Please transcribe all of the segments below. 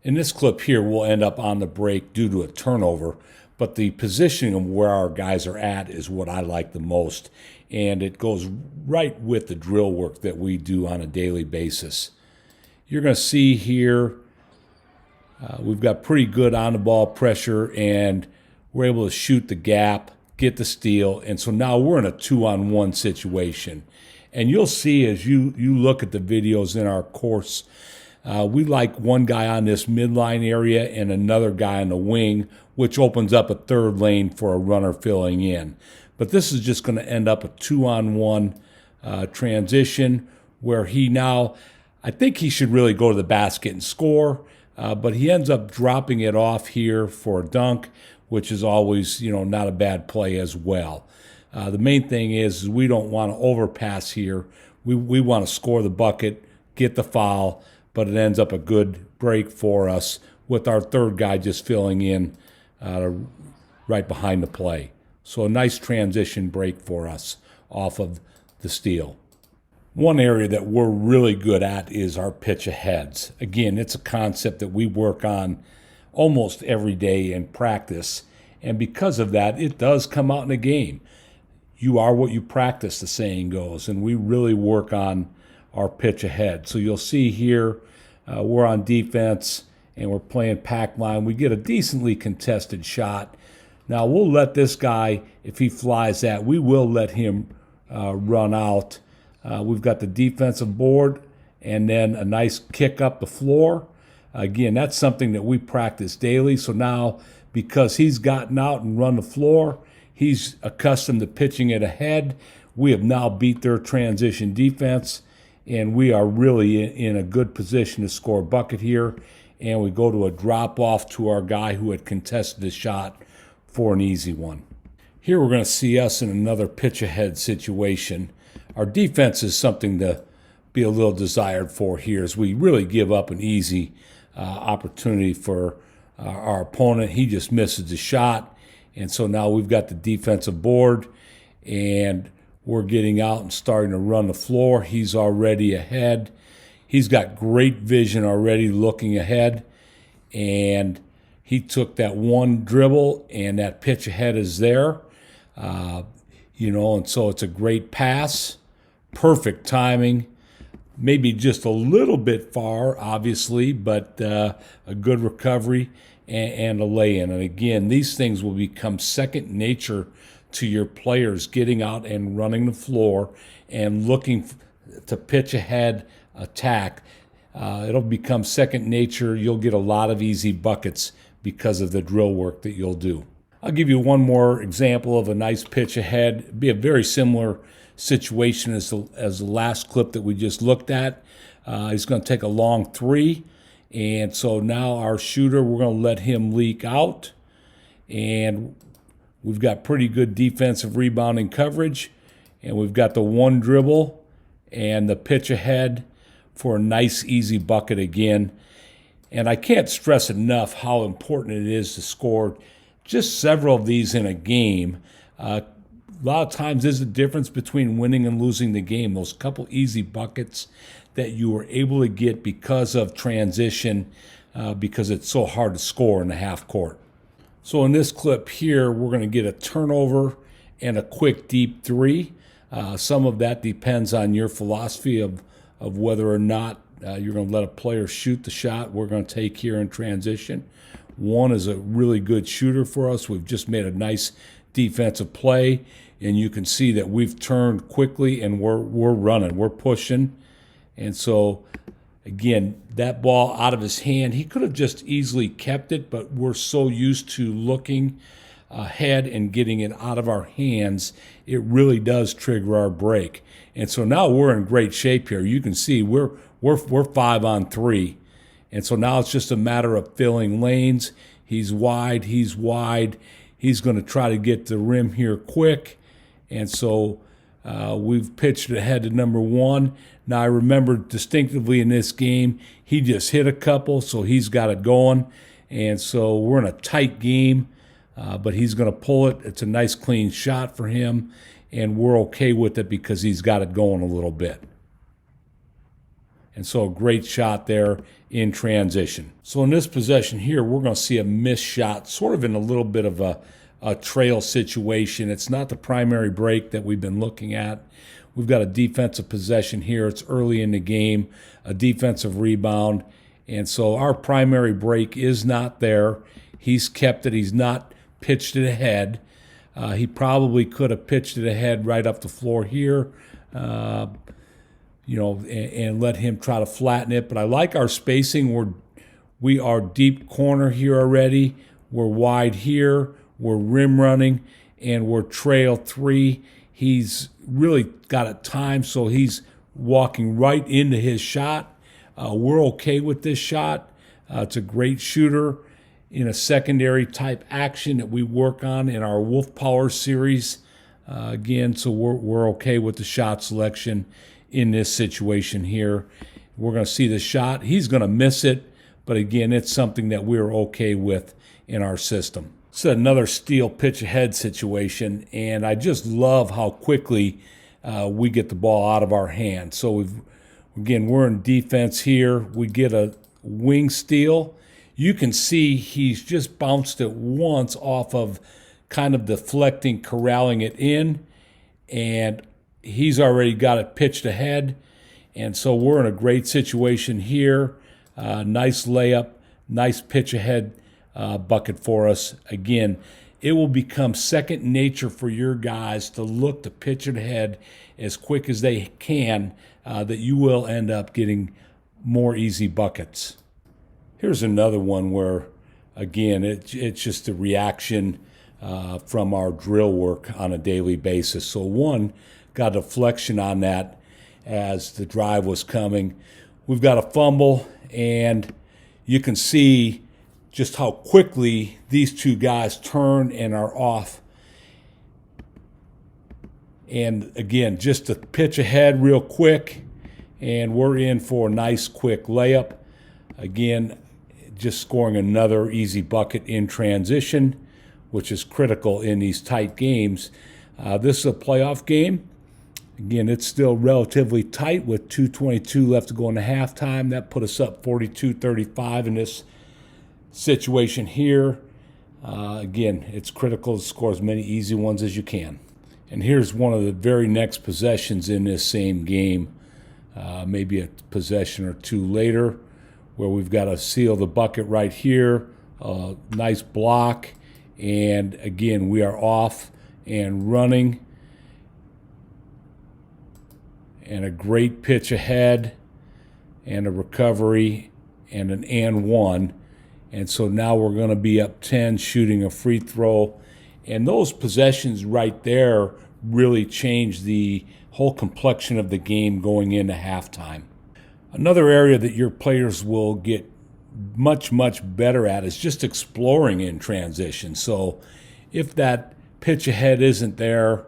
In this clip here, we'll end up on the break due to a turnover, but the positioning of where our guys are at is what I like the most, and it goes right with the drill work that we do on a daily basis. You're going to see here we've got pretty good on-the-ball pressure, and we're able to shoot the gap, get the steal, and so now we're in a 2-on-1 situation. And you'll see as you look at the videos in our course, we like one guy on this midline area and another guy on the wing, which opens up a third lane for a runner filling in. But this is just going to end up a 2-on-1 transition where he now, I think he should really go to the basket and score, but he ends up dropping it off here for a dunk, which is always, not a bad play as well. The main thing is we don't want to overpass here. We want to score the bucket, get the foul, but it ends up a good break for us with our third guy just filling in right behind the play. So a nice transition break for us off of the steal. One area that we're really good at is our pitch aheads. Again, it's a concept that we work on almost every day in practice, and because of that, it does come out in a game. You are what you practice, the saying goes, and we really work on our pitch ahead. So you'll see here we're on defense and we're playing pack line. We get a decently contested shot. Now we'll let this guy, if he flies that, we will let him run out. We've got the defensive board and then a nice kick up the floor. Again, that's something that we practice daily. So now because he's gotten out and run the floor, he's accustomed to pitching it ahead. We have now beat their transition defense, and we are really in a good position to score a bucket here. And we go to a drop off to our guy who had contested the shot for an easy one. Here we're going to see us in another pitch ahead situation. Our defense is something to be a little desired for here as we really give up an easy opportunity for our opponent. He just misses the shot. And so now we've got the defensive board, and we're getting out and starting to run the floor. He's already ahead. He's got great vision already looking ahead, and he took that one dribble, and that pitch ahead is there. And so it's a great pass, perfect timing, maybe just a little bit far, obviously, but a good recovery and a lay-in. And again, these things will become second nature to your players, getting out and running the floor and looking to pitch ahead, attack. It'll become second nature. You'll get a lot of easy buckets because of the drill work that you'll do. I'll give you one more example of a nice pitch ahead. It'd be a very similar situation as the last clip that we just looked at. He's going to take a long three. And so now our shooter, we're going to let him leak out. And we've got pretty good defensive rebounding coverage. And we've got the one dribble and the pitch ahead for a nice, easy bucket again. And I can't stress enough how important it is to score just several of these in a game. A lot of times there's a difference between winning and losing the game. Those couple easy buckets that you were able to get because of transition, because it's so hard to score in the half court. So in this clip here, we're going to get a turnover and a quick deep three. Some of that depends on your philosophy of whether or not you're going to let a player shoot the shot we're going to take here in transition. One is a really good shooter for us. We've just made a nice defensive play, and you can see that we've turned quickly and we're running, we're pushing. And so, again, that ball out of his hand, he could have just easily kept it, but we're so used to looking ahead and getting it out of our hands, it really does trigger our break. And so now we're in great shape here. You can see we're 5-on-3. And so now it's just a matter of filling lanes. He's wide. He's going to try to get the rim here quick. And so we've pitched ahead to number one. Now I remember distinctively in this game, he just hit a couple, so he's got it going. And so we're in a tight game, but he's going to pull it. It's a nice clean shot for him, and we're okay with it because he's got it going a little bit. And so a great shot there in transition. So in this possession here, we're going to see a missed shot, sort of in a little bit of a trail situation. It's not the primary break that we've been looking at. We've got a defensive possession here. It's early in the game, a defensive rebound. And so our primary break is not there. He's kept it. He's not pitched it ahead. He probably could have pitched it ahead right up the floor here, and let him try to flatten it. But I like our spacing. We are deep corner here already. We're wide here. We're rim running, and we're trail 3. He's really got it timed, so he's walking right into his shot. We're okay with this shot. It's a great shooter in a secondary type action that we work on in our Wolf Power series. Again, so we're okay with the shot selection in this situation here. We're going to see the shot. He's going to miss it, but again, it's something that we're okay with in our system. It's another steal pitch ahead situation, and I just love how quickly we get the ball out of our hands. So we're in defense here. We get a wing steal. You can see he's just bounced it once off of kind of deflecting, corralling it in, and he's already got it pitched ahead. And so we're in a great situation here. Nice layup, nice pitch ahead bucket for us. Again, it will become second nature for your guys to look to pitch it ahead as quick as they can, that you will end up getting more easy buckets. Here's another one where, again, it's just a reaction from our drill work on a daily basis. So one, got a deflection on that as the drive was coming. We've got a fumble, and you can see just how quickly these two guys turn and are off. And again, just to pitch ahead real quick, and we're in for a nice quick layup. Again, just scoring another easy bucket in transition, which is critical in these tight games. This is a playoff game. Again, it's still relatively tight with 2:22 left to go in the halftime. That put us up 42-35 in this situation here. Again, it's critical to score as many easy ones as you can. And here's one of the very next possessions in this same game, maybe a possession or two later, where we've got to seal the bucket right here. Nice block, and again, we are off and running. And a great pitch ahead, and a recovery, and an and one. And so now we're going to be up 10, shooting a free throw. And those possessions right there really change the whole complexion of the game going into halftime. Another area that your players will get much, much better at is just exploring in transition. So if that pitch ahead isn't there,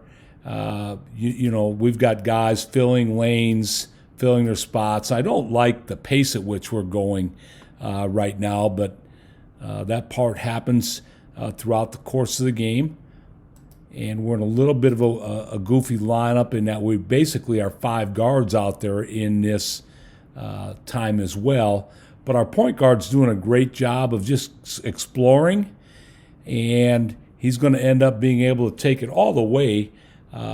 we've got guys filling lanes, filling their spots. I don't like the pace at which we're going right now, but that part happens throughout the course of the game. And we're in a little bit of a goofy lineup in that we basically are 5 guards out there in this time as well. But our point guard's doing a great job of just exploring, and he's going to end up being able to take it all the way.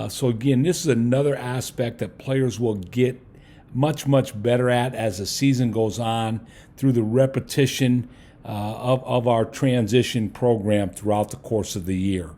So again, this is another aspect that players will get much, much better at as the season goes on through the repetition of our transition program throughout the course of the year.